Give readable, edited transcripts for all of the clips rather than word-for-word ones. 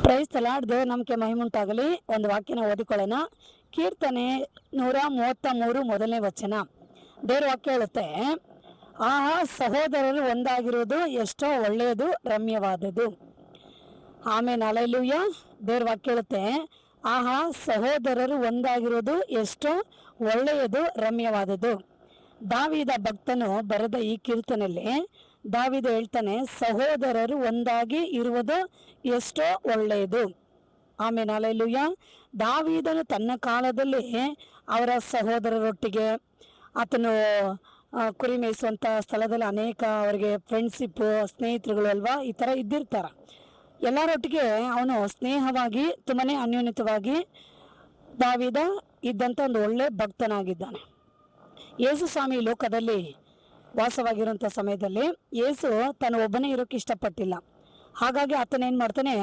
Price ತಲಾಡ್ ದೇವ್ರ ನಮಗೆ ಮಹಿಮುಂಟಾಗಲಿ. ಒಂದು ವಾಕ್ಯನ ಓದಿಕೊಳ್ಳೋಣ. ಕೀರ್ತನೆ 133 ಮೊದಲನೇ ವಚನ. ದೇವ್ರ ವಾಕ್ಯ ಹೇಳುತ್ತೆ, ಆಹಾ ಸಹೋದರರು ಒಂದಾಗಿರುವುದು ಎಷ್ಟೋ ಒಳ್ಳೆಯದು, ರಮ್ಯವಾದದ್ದು. ಆಮೇಲೆ ಹಲ್ಲೆಲೂಯಾ. ದೇವ್ರ ವಾಕ್ಯ ಹೇಳುತ್ತೆ, ಆಹಾ ಸಹೋದರರು ಒಂದಾಗಿರುವುದು ಎಷ್ಟೋ ಒಳ್ಳೆಯದು, ರಮ್ಯವಾದದ್ದು. ದಾವೀದ ಭಕ್ತನು ಬರೆದ ಈ ಕೀರ್ತನೆಯಲ್ಲಿ ದಾವೀದ ಹೇಳ್ತಾನೆ, ಸಹೋದರರು ಒಂದಾಗಿ ಇರುವುದು ಎಷ್ಟೋ ಒಳ್ಳೆಯದು. ಆಮೇಲೆ ಹಲ್ಲೆಲೂಯಾ. ದಾವೀದನು ತನ್ನ ಕಾಲದಲ್ಲಿ ಅವರ ಸಹೋದರರೊಟ್ಟಿಗೆ ಆತನು ಕುರಿ ಮೇಯಿಸುವಂಥ ಸ್ಥಳದಲ್ಲಿ ಅನೇಕ ಅವರಿಗೆ ಫ್ರೆಂಡ್ಶಿಪ್, ಸ್ನೇಹಿತರುಗಳು ಅಲ್ವಾ, ಈ ಥರ ಇದ್ದಿರ್ತಾರೆ. ಎಲ್ಲರೊಟ್ಟಿಗೆ ಅವನು ಸ್ನೇಹವಾಗಿ ತುಂಬನೇ ಅನ್ಯೋನ್ಯತವಾಗಿ ದಾವೀದ ಇದ್ದಂಥ ಒಂದು ಒಳ್ಳೆ ಭಕ್ತನಾಗಿದ್ದಾನೆ. ಯೇಸು ಸ್ವಾಮಿ ಲೋಕದಲ್ಲಿ ವಾಸವಾಗಿರುವಂಥ ಸಮಯದಲ್ಲಿ ಯೇಸು ತನ್ನ ಒಬ್ಬನೇ ಇರೋಕ್ಕೆ ಇಷ್ಟಪಟ್ಟಿಲ್ಲ. ಹಾಗಾಗಿ ಆತನೇನು ಮಾಡ್ತಾನೆ,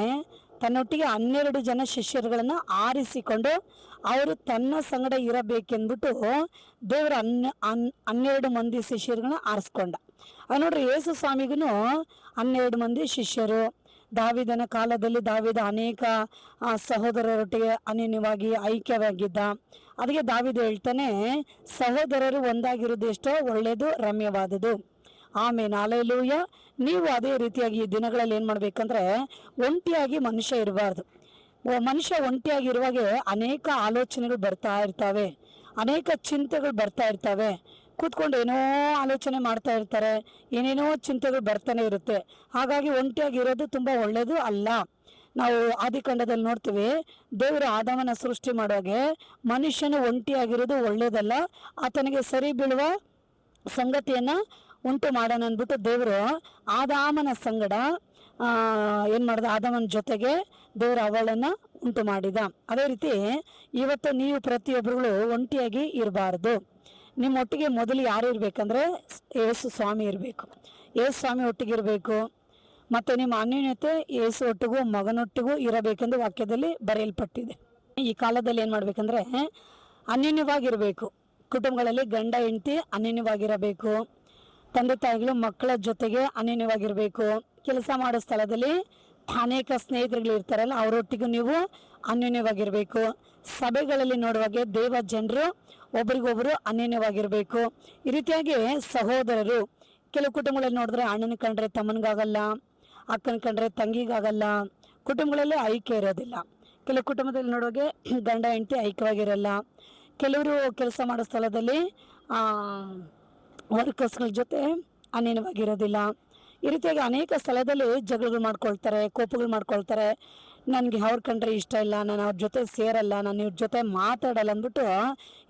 ತನ್ನೊಟ್ಟಿಗೆ 12 ಜನ ಶಿಷ್ಯರುಗಳನ್ನು ಆರಿಸಿಕೊಂಡು ಅವರು ತನ್ನ ಸಂಗಡ ಇರಬೇಕೆಂದ್ಬಿಟ್ಟು ದೇವರ 12 ಮಂದಿ ಶಿಷ್ಯರುಗಳನ್ನ ಆರಿಸ್ಕೊಂಡ. ನೋಡ್ರಿ, ಯೇಸು ಸ್ವಾಮಿಗೂ 12 ಮಂದಿ ಶಿಷ್ಯರು. ದಾವೀದನ ಕಾಲದಲ್ಲಿ ದಾವೀದ ಅನೇಕ ಸಹೋದರರೊಟ್ಟಿಗೆ ಅನ್ಯೋನ್ಯವಾಗಿ ಐಕ್ಯವಾಗಿದ್ದ. ಅದಕ್ಕೆ ದಾವೀದ ಹೇಳ್ತಾನೆ, ಸಹೋದರರು ಒಂದಾಗಿರೋದು ಎಷ್ಟೋ ಒಳ್ಳೆಯದು, ರಮ್ಯವಾದದ್ದು. ಆಮೇಲೆ ಹಲ್ಲೆಲೂಯಾ. ನೀವು ಅದೇ ರೀತಿಯಾಗಿ ಈ ದಿನಗಳಲ್ಲಿ ಏನು ಮಾಡ್ಬೇಕಂದ್ರೆ, ಒಂಟಿಯಾಗಿ ಮನುಷ್ಯ ಇರಬಾರ್ದು. ಮನುಷ್ಯ ಒಂಟಿಯಾಗಿರುವಾಗ ಅನೇಕ ಆಲೋಚನೆಗಳು ಬರ್ತಾ ಇರ್ತವೆ, ಅನೇಕ ಚಿಂತೆಗಳು ಬರ್ತಾ ಇರ್ತವೆ. ಕೂತ್ಕೊಂಡು ಏನೋ ಆಲೋಚನೆ ಮಾಡ್ತಾ ಇರ್ತಾರೆ, ಏನೇನೋ ಚಿಂತೆಗಳು ಬರ್ತಾನೆ ಇರುತ್ತೆ. ಹಾಗಾಗಿ ಒಂಟಿಯಾಗಿರೋದು ತುಂಬ ಒಳ್ಳೆಯದು ಅಲ್ಲ. ನಾವು ಆದಿಕಾಂಡದಲ್ಲಿ ನೋಡ್ತೀವಿ, ದೇವರು ಆದಾಮನ ಸೃಷ್ಟಿ ಮಾಡುವಾಗೆ ಮನುಷ್ಯನು ಒಂಟಿಯಾಗಿರೋದು ಒಳ್ಳೆಯದಲ್ಲ, ಆತನಿಗೆ ಸರಿ ಬೀಳುವ ಸಂಗತಿಯನ್ನು ಉಂಟು ಮಾಡೋಣ ಅಂದ್ಬಿಟ್ಟು ದೇವರು ಆದಾಮನ ಸಂಗಡ ಏನು ಮಾಡಿದ, ಆದಾಮನ ಜೊತೆಗೆ ದೇವರು ಅವಳನ್ನು ಉಂಟು ಮಾಡಿದ. ಅದೇ ರೀತಿ ಇವತ್ತು ನೀವು ಪ್ರತಿಯೊಬ್ಬರುಗಳು ಒಂಟಿಯಾಗಿ ಇರಬಾರ್ದು. ನಿಮ್ಮೊಟ್ಟಿಗೆ ಮೊದಲು ಯಾರು ಇರಬೇಕಂದ್ರೆ ಯೇಸು ಸ್ವಾಮಿ ಇರಬೇಕು. ಯೇಸು ಸ್ವಾಮಿ ಒಟ್ಟಿಗಿರಬೇಕು. ಮತ್ತು ನಿಮ್ಮ ಅನ್ಯೋನ್ಯತೆ ಯೇಸು ಒಟ್ಟಿಗೂ ಮಗನೊಟ್ಟಿಗೂ ಇರಬೇಕೆಂದು ವಾಕ್ಯದಲ್ಲಿ ಬರೆಯಲ್ಪಟ್ಟಿದೆ. ಈ ಕಾಲದಲ್ಲಿ ಏನು ಮಾಡಬೇಕಂದ್ರೆ ಅನ್ಯೋನ್ಯವಾಗಿರಬೇಕು. ಕುಟುಂಬಗಳಲ್ಲಿ ಗಂಡ ಹೆಂಡತಿ ಅನ್ಯೋನ್ಯವಾಗಿರಬೇಕು. ತಂದೆ ತಾಯಿಗಳು ಮಕ್ಕಳ ಜೊತೆಗೆ ಅನ್ಯೋನ್ಯವಾಗಿರಬೇಕು. ಕೆಲಸ ಮಾಡೋ ಸ್ಥಳದಲ್ಲಿ ಅನೇಕ ಸ್ನೇಹಿತರುಗಳು ಇರ್ತಾರಲ್ಲ, ಅವರೊಟ್ಟಿಗೂ ನೀವು ಅನ್ಯೋನ್ಯವಾಗಿರಬೇಕು. ಸಭೆಗಳಲ್ಲಿ ನೋಡುವಾಗೆ ದೇವ ಜನರು ಒಬ್ರಿಗೊಬ್ರು ಅನ್ಯೋನ್ಯವಾಗಿರಬೇಕು. ಈ ರೀತಿಯಾಗಿ ಸಹೋದರರು, ಕೆಲವು ಕುಟುಂಬಗಳಲ್ಲಿ ನೋಡಿದ್ರೆ ಅಣ್ಣನ ಕಂಡ್ರೆ ತಮ್ಮನಿಗಾಗಲ್ಲ, ಅಕ್ಕನ ಕಂಡ್ರೆ ತಂಗಿಗಾಗಲ್ಲ, ಕುಟುಂಬಗಳಲ್ಲಿ ಐಕ್ಯ ಇರೋದಿಲ್ಲ. ಕೆಲವು ಕುಟುಂಬದಲ್ಲಿ ನೋಡುವಾಗೆ ಗಂಡ ಹೆಂಡತಿ ಐಕ್ಯವಾಗಿರಲ್ಲ. ಕೆಲವರು ಕೆಲಸ ಮಾಡೋ ಸ್ಥಳದಲ್ಲಿ ವರ್ಕರ್ಸ್ಗಳ ಜೊತೆ ಅನ್ಯೋನ್ಯವಾಗಿರೋದಿಲ್ಲ. ಈ ರೀತಿಯಾಗಿ ಅನೇಕ ಸ್ಥಳದಲ್ಲಿ ಜಗಳಗಳು ಮಾಡ್ಕೊಳ್ತಾರೆ, ಕೋಪಗಳು ಮಾಡ್ಕೊಳ್ತಾರೆ. ನನಗೆ ಅವ್ರ ಕಂಡ್ರೆ ಇಷ್ಟ ಇಲ್ಲ, ನಾನು ಅವ್ರ ಜೊತೆ ಸೇರಲ್ಲ, ನಾನು ಇವ್ರ ಜೊತೆ ಮಾತಾಡಲ್ಲ ಅಂದ್ಬಿಟ್ಟು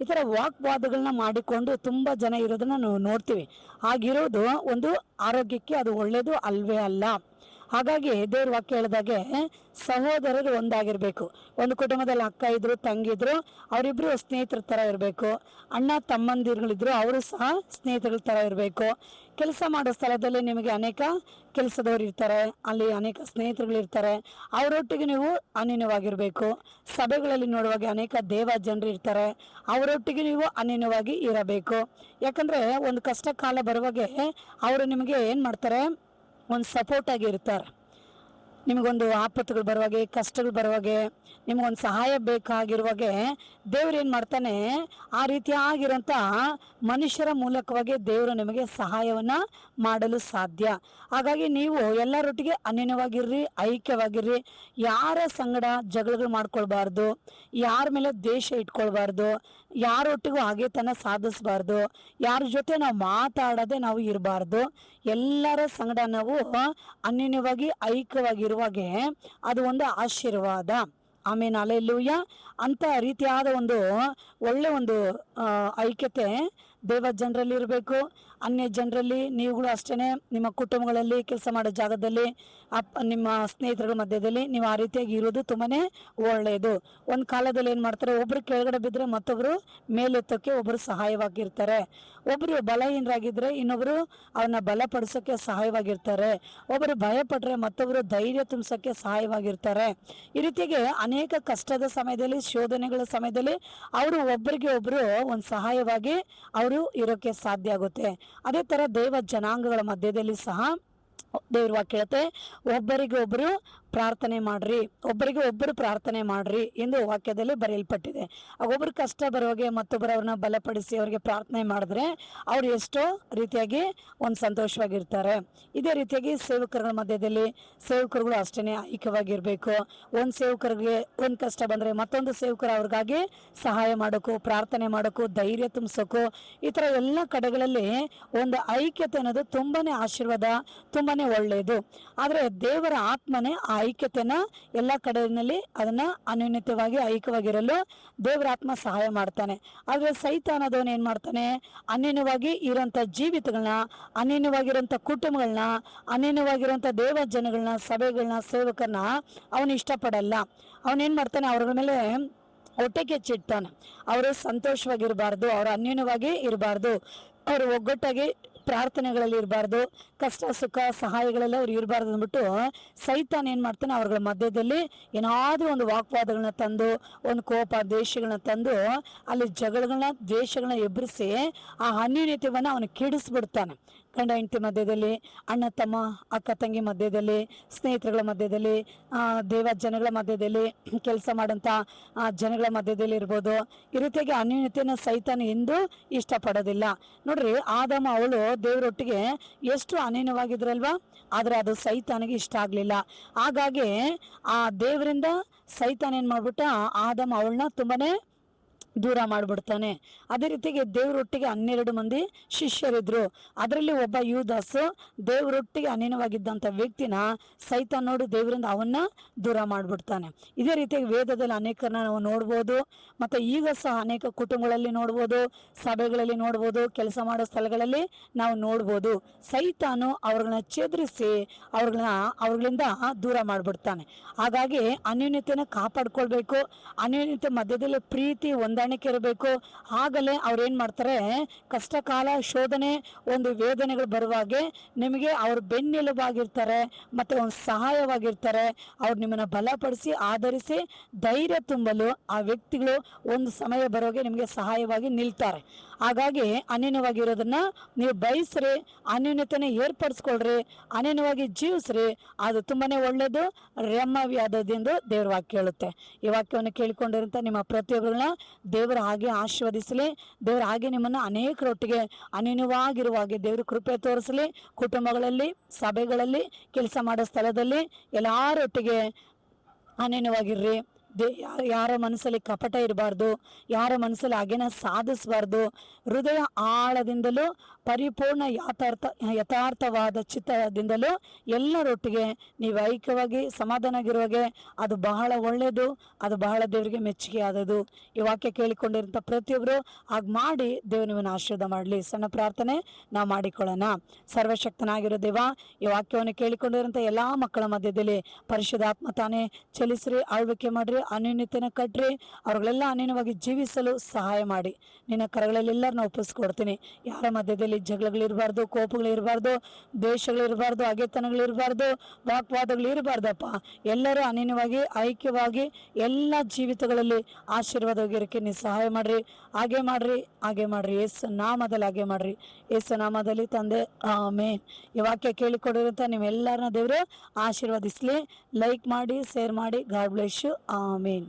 ಈ ಥರ ವಾಗ್ವಾದಗಳನ್ನ ಮಾಡಿಕೊಂಡು ತುಂಬ ಜನ ಇರೋದನ್ನ ನಾವು ನೋಡ್ತೀವಿ. ಆಗಿರೋದು ಒಂದು ಆರೋಗ್ಯಕ್ಕೆ ಅದು ಒಳ್ಳೆಯದು ಅಲ್ವೇ ಅಲ್ಲ. ಹಾಗಾಗಿ ದೇವ್ರ ವಾಕ್ಯ ಹೇಳಿದಾಗೆ ಸಹೋದರರು ಒಂದಾಗಿರಬೇಕು. ಒಂದು ಕುಟುಂಬದಲ್ಲಿ ಅಕ್ಕ ಇದ್ರು, ತಂಗಿದ್ರು, ಅವರಿಬ್ಬರು ಸ್ನೇಹಿತರ ಥರ ಇರಬೇಕು. ಅಣ್ಣ ತಮ್ಮಂದಿರುಗಳಿದ್ರು, ಅವರು ಸಹ ಸ್ನೇಹಿತಗಳ ಥರ ಇರಬೇಕು. ಕೆಲಸ ಮಾಡೋ ಸ್ಥಳದಲ್ಲಿ ನಿಮಗೆ ಅನೇಕ ಕೆಲಸದವ್ರು ಇರ್ತಾರೆ, ಅಲ್ಲಿ ಅನೇಕ ಸ್ನೇಹಿತರುಗಳಿರ್ತಾರೆ, ಅವರೊಟ್ಟಿಗೆ ನೀವು ಅನ್ಯೋನ್ಯವಾಗಿರಬೇಕು. ಸಭೆಗಳಲ್ಲಿ ನೋಡುವಾಗ ಅನೇಕ ದೇವ ಜನರು ಇರ್ತಾರೆ, ಅವರೊಟ್ಟಿಗೆ ನೀವು ಅನ್ಯೋನ್ಯವಾಗಿ ಇರಬೇಕು. ಯಾಕಂದರೆ ಒಂದು ಕಷ್ಟ ಕಾಲ ಬರುವಾಗೆ ಅವರು ನಿಮಗೆ ಏನು ಮಾಡ್ತಾರೆ, ಒಂದು ಸಪೋರ್ಟಾಗಿ ಇರ್ತಾರೆ. ನಿಮಗೊಂದು ಆಪತ್ತುಗಳು ಬರುವಾಗೆ, ಕಷ್ಟಗಳು ಬರುವಾಗೆ, ನಿಮಗೊಂದು ಸಹಾಯ ಬೇಕಾಗಿರುವಾಗೆ ದೇವ್ರು ಏನು ಮಾಡ್ತಾನೆ, ಆ ರೀತಿಯಾಗಿರೋಂಥ ಮನುಷ್ಯರ ಮೂಲಕವಾಗಿ ದೇವರು ನಿಮಗೆ ಸಹಾಯವನ್ನು ಮಾಡಲು ಸಾಧ್ಯ. ಹಾಗಾಗಿ ನೀವು ಎಲ್ಲರೊಟ್ಟಿಗೆ ಅನ್ಯೋನ್ಯವಾಗಿರ್ರಿ, ಐಕ್ಯವಾಗಿರ್ರಿ. ಯಾರ ಸಂಗಡ ಜಗಳಗಳು ಮಾಡ್ಕೊಳ್ಬಾರ್ದು, ಯಾರ ಮೇಲೆ ದ್ವೇಷ ಇಟ್ಕೊಳ್ಬಾರ್ದು, ಯಾರೊಟ್ಟಿಗೂ ಹಾಗೆತನ ಸಾಧಿಸಬಾರ್ದು, ಯಾರ ಜೊತೆ ನಾವು ಮಾತಾಡೋದೆ ನಾವು ಇರಬಾರ್ದು. ಎಲ್ಲರ ಸಂಗಡ ನಾವು ಅನ್ಯೋನ್ಯವಾಗಿ ಐಕ್ಯವಾಗಿರುವಾಗೆ ಅದು ಒಂದು ಆಶೀರ್ವಾದ. ಆಮೇಲೆ ಹಲ್ಲೆಲೂಯಾ. ಅಂಥ ರೀತಿಯಾದ ಒಂದು ಒಳ್ಳೆ ಒಂದು ಐಕ್ಯತೆ ದೇವ ಜನರಲ್ಲಿ ಇರಬೇಕು. ಅನ್ಯ ಜನರಲ್ಲಿ ನೀವುಗಳು ಅಷ್ಟೇ, ನಿಮ್ಮ ಕುಟುಂಬಗಳಲ್ಲಿ, ಕೆಲಸ ಮಾಡೋ ಜಾಗದಲ್ಲಿ, ನಿಮ್ಮ ಸ್ನೇಹಿತರ ಮಧ್ಯದಲ್ಲಿ ನೀವು ಆ ರೀತಿಯಾಗಿ ಇರೋದು ತುಂಬಾ ಒಳ್ಳೆಯದು. ಒಂದು ಕಾಲದಲ್ಲಿ ಏನು ಮಾಡ್ತಾರೆ, ಒಬ್ಬರು ಕೆಳಗಡೆ ಬಿದ್ದರೆ ಮತ್ತೊಬ್ಬರು ಮೇಲೆತ್ತೋಕ್ಕೆ ಒಬ್ಬರು ಸಹಾಯವಾಗಿರ್ತಾರೆ. ಒಬ್ಬರು ಬಲಹೀನರಾಗಿದ್ದರೆ ಇನ್ನೊಬ್ಬರು ಅವನ್ನ ಬಲಪಡಿಸೋಕ್ಕೆ ಸಹಾಯವಾಗಿರ್ತಾರೆ. ಒಬ್ಬರು ಭಯಪಟ್ಟರೆ ಮತ್ತೊಬ್ಬರು ಧೈರ್ಯ ತುಂಬಿಸೋಕ್ಕೆ ಸಹಾಯವಾಗಿರ್ತಾರೆ. ಈ ರೀತಿಯಾಗಿ ಅನೇಕ ಕಷ್ಟದ ಸಮಯದಲ್ಲಿ, ಶೋಧನೆಗಳ ಸಮಯದಲ್ಲಿ ಅವರು ಒಬ್ಬರಿಗೆ ಒಬ್ಬರು ಒಂದು ಸಹಾಯವಾಗಿ ಅವರು ಇರೋಕ್ಕೆ ಸಾಧ್ಯ ಆಗುತ್ತೆ. ಅದೇ ಥರ ದೇವ ಜನಾಂಗಗಳ ಮಧ್ಯದಲ್ಲಿ ಸಹ ದೇವ್ರ ವಾಕ್ಯ ಹೇಳುತ್ತೆ, ಒಬ್ಬರಿಗೆ ಒಬ್ಬರು ಪ್ರಾರ್ಥನೆ ಮಾಡ್ರಿ, ಒಬ್ಬರಿಗೆ ಒಬ್ಬರು ಪ್ರಾರ್ಥನೆ ಮಾಡ್ರಿ ಎಂದು ವಾಕ್ಯದಲ್ಲಿ ಬರೆಯಲ್ಪಟ್ಟಿದೆ. ಒಬ್ಬರು ಕಷ್ಟ ಬರುವಾಗೆ ಮತ್ತೊಬ್ಬರು ಅವ್ರನ್ನ ಬಲಪಡಿಸಿ ಅವರಿಗೆ ಪ್ರಾರ್ಥನೆ ಮಾಡಿದ್ರೆ ಅವ್ರು ಎಷ್ಟೋ ರೀತಿಯಾಗಿ ಒಂದು ಸಂತೋಷವಾಗಿರ್ತಾರೆ. ಇದೇ ರೀತಿಯಾಗಿ ಸೇವಕರುಗಳ ಮಧ್ಯದಲ್ಲಿ ಸೇವಕರುಗಳು ಅಷ್ಟೇ ಐಕ್ಯವಾಗಿರಬೇಕು. ಒಂದು ಸೇವಕರಿಗೆ ಒಂದು ಕಷ್ಟ ಬಂದರೆ ಮತ್ತೊಂದು ಸೇವಕರು ಅವ್ರಿಗಾಗಿ ಸಹಾಯ ಮಾಡೋಕ್ಕೂ, ಪ್ರಾರ್ಥನೆ ಮಾಡೋಕ್ಕೂ, ಧೈರ್ಯ ತುಂಬಿಸೋಕ್ಕೂ, ಈ ಥರ ಎಲ್ಲ ಕಡೆಗಳಲ್ಲಿ ಒಂದು ಐಕ್ಯತೆ ಅನ್ನೋದು ತುಂಬಾ ಆಶೀರ್ವಾದ, ತುಂಬಾ ಒಳ್ಳೆಯದು. ಆದರೆ ದೇವರ ಆತ್ಮನೇ ಆ ಐಕ್ಯತೆನ ಎಲ್ಲ ಕಡೆಯಲ್ಲಿ ಅದನ್ನು ಅನ್ಯೋನ್ಯತವಾಗಿ ಐಕ್ಯವಾಗಿರಲು ದೇವರ ಆತ್ಮ ಸಹಾಯ ಮಾಡ್ತಾನೆ. ಆದರೆ ಸೈತಾನದವನು ಏನು ಮಾಡ್ತಾನೆ, ಅನ್ಯೋನ್ಯವಾಗಿ ಇರೋಂಥ ಜೀವಿತಗಳನ್ನ, ಅನ್ಯೋನ್ಯವಾಗಿರೋಂಥ ಕುಟುಂಬಗಳನ್ನ, ಅನ್ಯೋನ್ಯವಾಗಿರೋಂಥ ದೇವ ಜನಗಳನ್ನ, ಸಭೆಗಳನ್ನ, ಸೇವಕರನ್ನ ಅವನು ಇಷ್ಟಪಡಲ್ಲ. ಅವನೇನು ಮಾಡ್ತಾನೆ, ಅವ್ರ ಮೇಲೆ ಹೊಟ್ಟೆ ಕೆಚ್ಚಿಡ್ತಾನೆ. ಅವರು ಸಂತೋಷವಾಗಿರಬಾರ್ದು, ಅವರು ಅನ್ಯೋನ್ಯವಾಗಿ ಇರಬಾರ್ದು, ಅವರು ಒಗ್ಗಟ್ಟಾಗಿ ಪ್ರಾರ್ಥನೆಗಳಲ್ಲಿ ಇರಬಾರ್ದು, ಕಷ್ಟ ಸುಖ ಸಹಾಯಗಳೆಲ್ಲ ಅವ್ರು ಇರಬಾರ್ದು ಅಂದ್ಬಿಟ್ಟು ಸೈತಾನ್ ಏನು ಮಾಡ್ತಾನೆ, ಅವ್ರಗಳ ಮಧ್ಯದಲ್ಲಿ ಏನಾದರೂ ಒಂದು ವಾಗ್ವಾದಗಳನ್ನ ತಂದು, ಒಂದು ಕೋಪ ದ್ವೇಷಗಳನ್ನ ತಂದು ಅಲ್ಲಿ ಜಗಳಗಳನ್ನ ದ್ವೇಷಗಳನ್ನ ಎಬ್ಬರಿಸಿ ಆ ಅನ್ಯೋನ್ಯತೆಯನ್ನು ಅವನು ಕೆಡಿಸ್ಬಿಡ್ತಾನೆ. ಗಂಡ ಹೆಂಡತಿ ಮಧ್ಯದಲ್ಲಿ, ಅಣ್ಣ ತಮ್ಮ ಅಕ್ಕ ತಂಗಿ ಮಧ್ಯದಲ್ಲಿ, ಸ್ನೇಹಿತರುಗಳ ಮಧ್ಯದಲ್ಲಿ, ದೇವ ಜನಗಳ ಮಧ್ಯದಲ್ಲಿ, ಕೆಲಸ ಮಾಡೋಂಥ ಜನಗಳ ಮಧ್ಯದಲ್ಲಿ ಇರ್ಬೋದು. ಈ ರೀತಿಯಾಗಿ ಅನ್ಯೋನ್ಯತೆಯನ್ನು ಸೈತಾನ ಎಂದೂ ಇಷ್ಟಪಡೋದಿಲ್ಲ. ನೋಡ್ರಿ, ಆದಾಮ ಅವಳು ದೇವರೊಟ್ಟಿಗೆ ಎಷ್ಟು ಅನ್ಯೋನ್ಯವಾಗಿದ್ರಲ್ವಾ, ಆದರೆ ಅದು ಸೈತಾನಿಗೆ ಇಷ್ಟ ಆಗಲಿಲ್ಲ. ಹಾಗಾಗಿ ಆ ದೇವರಿಂದ ಸೈತಾನ ಏನು ಮಾಡ್ಬಿಟ್ಟ, ಆದಾಮ ಅವಳನ್ನ ತುಂಬಾನೇ ದೂರ ಮಾಡಿಬಿಡ್ತಾನೆ. ಅದೇ ರೀತಿಗೆ ದೇವರೊಟ್ಟಿಗೆ 12 ಮಂದಿ ಶಿಷ್ಯರಿದ್ರು. ಅದರಲ್ಲಿ ಒಬ್ಬ ಯೂದಾಸು ದೇವರೊಟ್ಟಿಗೆ ಅನ್ಯವಾಗಿದ್ದಂಥ ವ್ಯಕ್ತಿನ ಸೈತಾನ್ ನೋಡಿ ದೇವರಿಂದ ಅವನ್ನ ದೂರ ಮಾಡಿಬಿಡ್ತಾನೆ. ಇದೇ ರೀತಿಯಾಗಿ ವೇದದಲ್ಲಿ ಅನೇಕರನ್ನ ನಾವು ನೋಡ್ಬೋದು, ಮತ್ತು ಈಗ ಸಹ ಅನೇಕ ಕುಟುಂಬಗಳಲ್ಲಿ ನೋಡ್ಬೋದು, ಸಭೆಗಳಲ್ಲಿ ನೋಡ್ಬೋದು, ಕೆಲಸ ಮಾಡೋ ಸ್ಥಳಗಳಲ್ಲಿ ನಾವು ನೋಡ್ಬೋದು. ಸೈತಾನು ಅವ್ರಗಳನ್ನ ಚೇದ್ರಿಸಿ ಅವ್ರಗಳಿಂದ ದೂರ ಮಾಡಿಬಿಡ್ತಾನೆ. ಹಾಗಾಗಿ ಅನ್ಯೋನ್ಯತೆಯನ್ನು ಕಾಪಾಡ್ಕೊಳ್ಬೇಕು. ಅನ್ಯೋನ್ಯತೆ ಮಧ್ಯದಲ್ಲಿ ಪ್ರೀತಿ ಹೊಂದಾಣಿಕೆ ಇರಬೇಕು. ಆಗಲೇ ಅವ್ರೇನು ಮಾಡ್ತಾರೆ, ಕಷ್ಟ ಕಾಲ ಶೋಧನೆ ಒಂದು ವೇದನೆಗಳು ಬರುವಾಗೆ ನಿಮಗೆ ಅವ್ರು ಬೆನ್ನೆಲುಬಾಗಿರ್ತಾರೆ, ಮತ್ತು ಒಂದು ಸಹಾಯವಾಗಿರ್ತಾರೆ. ಅವ್ರು ನಿಮ್ಮನ್ನು ಬಲಪಡಿಸಿ ಆಧರಿಸಿ ಧೈರ್ಯ ತುಂಬಲು ಆ ವ್ಯಕ್ತಿಗಳು ಒಂದು ಸಮಯ ಬರೋಗೆ ನಿಮಗೆ ಸಹಾಯವಾಗಿ ನಿಲ್ತಾರೆ. ಹಾಗಾಗಿ ಅನ್ಯೋನ್ಯವಾಗಿರೋದನ್ನ ನೀವು ಬಯಸ್ರಿ, ಅನ್ಯೋನ್ಯತೆನ ಏರ್ಪಡಿಸ್ಕೊಳ್ರಿ, ಅನ್ಯೋನ್ಯವಾಗಿ ಜೀವಿಸ್ರಿ. ಅದು ತುಂಬಾನೇ ಒಳ್ಳೆಯದು, ರಮ್ಯವಾದದ್ದೆಂದು ದೇವರ ವಾಕ್ಯ ಹೇಳುತ್ತೆ. ಈ ವಾಕ್ಯವನ್ನು ಕೇಳಿಕೊಂಡಿರಂಥ ನಿಮ್ಮ ಪ್ರತಿಯೊಬ್ಬರನ್ನ ದೇವರ ಹಾಗೆ ಆಶೀರ್ವದಿಸಲಿ. ದೇವರ ಹಾಗೆ ನಿಮ್ಮನ್ನು ಅನೇಕರೊಟ್ಟಿಗೆ ಅನ್ಯೋನ್ಯವಾಗಿರುವ ಹಾಗೆ ದೇವರು ಕೃಪೆ ತೋರಿಸಲಿ. ಕುಟುಂಬಗಳಲ್ಲಿ, ಸಭೆಗಳಲ್ಲಿ, ಕೆಲಸ ಮಾಡೋ ಸ್ಥಳದಲ್ಲಿ ಎಲ್ಲರೊಟ್ಟಿಗೆ ಅನ್ಯೋನ್ಯವಾಗಿರ್ರಿ. ಯಾರ ಮನಸ್ಸಲ್ಲಿ ಕಪಟ ಇರಬಾರ್ದು, ಯಾರ ಮನಸ್ಸಲ್ಲಿ ಹಾಗೇನ ಸಾಧಿಸಬಾರ್ದು. ಹೃದಯ ಆಳದಿಂದಲೂ ಪರಿಪೂರ್ಣ ಯಥಾರ್ಥವಾದ ಚಿತ್ತದಿಂದಲೂ ಎಲ್ಲರೊಟ್ಟಿಗೆ ನೀವು ಐಕ್ಯವಾಗಿ ಸಮಾಧಾನವಾಗಿರುವಾಗೆ ಅದು ಬಹಳ ಒಳ್ಳೆಯದು, ಅದು ಬಹಳ ದೇವರಿಗೆ ಮೆಚ್ಚುಗೆ ಆದದು. ಈ ವಾಕ್ಯ ಕೇಳಿಕೊಂಡಿರೋಂಥ ಪ್ರತಿಯೊಬ್ಬರು ಹಾಗೆ ಮಾಡಿ ದೇವರು ನಿಮ್ಮನ್ನು ಆಶೀರ್ವಾದ ಮಾಡಲಿ. ಸಣ್ಣ ಪ್ರಾರ್ಥನೆ ನಾವು ಮಾಡಿಕೊಳ್ಳೋಣ. ಸರ್ವಶಕ್ತನಾಗಿರೋ ದೇವ, ಈ ವಾಕ್ಯವನ್ನು ಕೇಳಿಕೊಂಡಿರೋಂಥ ಎಲ್ಲ ಮಕ್ಕಳ ಮಧ್ಯದಲ್ಲಿ ಪರಿಶುದ್ಧಾತ್ಮ ತಾನೇ ಚಲಿಸ್ರಿ, ಆಳ್ವಿಕೆ ಮಾಡ್ರಿ, ಅನ್ಯೋನ್ಯತೆನ ಕಟ್ರಿ, ಅವ್ರಿಗೆಲ್ಲ ಅನ್ಯೋನ್ಯವಾಗಿ ಜೀವಿಸಲು ಸಹಾಯ ಮಾಡಿ. ನಿನ್ನ ಕರಗಳಲ್ಲೆಲ್ಲರನ್ನ ಒಪ್ಪಿಸ್ಕೊಡ್ತೀನಿ. ಯಾರ ಮಧ್ಯದಲ್ಲಿ ಜಗಳಗಳಿರಬಾರ್ದು, ಕೋಪಗಳಿರಬಾರ್ದು, ದ್ವೇಷಗಳಿರಬಾರ್ದು, ಹಗೆತನಗಳಿರಬಾರ್ದು, ವಾಗ್ವಾದಗಳಿರಬಾರ್ದಪ್ಪ. ಎಲ್ಲರೂ ಅನ್ಯೋನ್ಯವಾಗಿ ಐಕ್ಯವಾಗಿ ಎಲ್ಲ ಜೀವಿತಗಳಲ್ಲಿ ಆಶೀರ್ವಾದವಾಗಿರೋಕ್ಕೆ ನೀವು ಸಹಾಯ ಮಾಡ್ರಿ. ಹಾಗೆ ಮಾಡ್ರಿ ಯೇಸು ನಾಮದಲ್ಲಿ ಹಾಗೆ ಮಾಡ್ರಿ. ಯೇಸು ನಾಮದಲ್ಲಿ ತಂದೆ, ಆಮೇನ್. ಈ ವಾಕ್ಯ ಕೇಳಿಕೊಡಿರುವಂಥ ನೀವೆಲ್ಲರನ್ನ ದೇವರು ಆಶೀರ್ವದಿಸಲಿ. ಲೈಕ್ ಮಾಡಿ, ಶೇರ್ ಮಾಡಿ. God bless you. ಆಮೇನ್.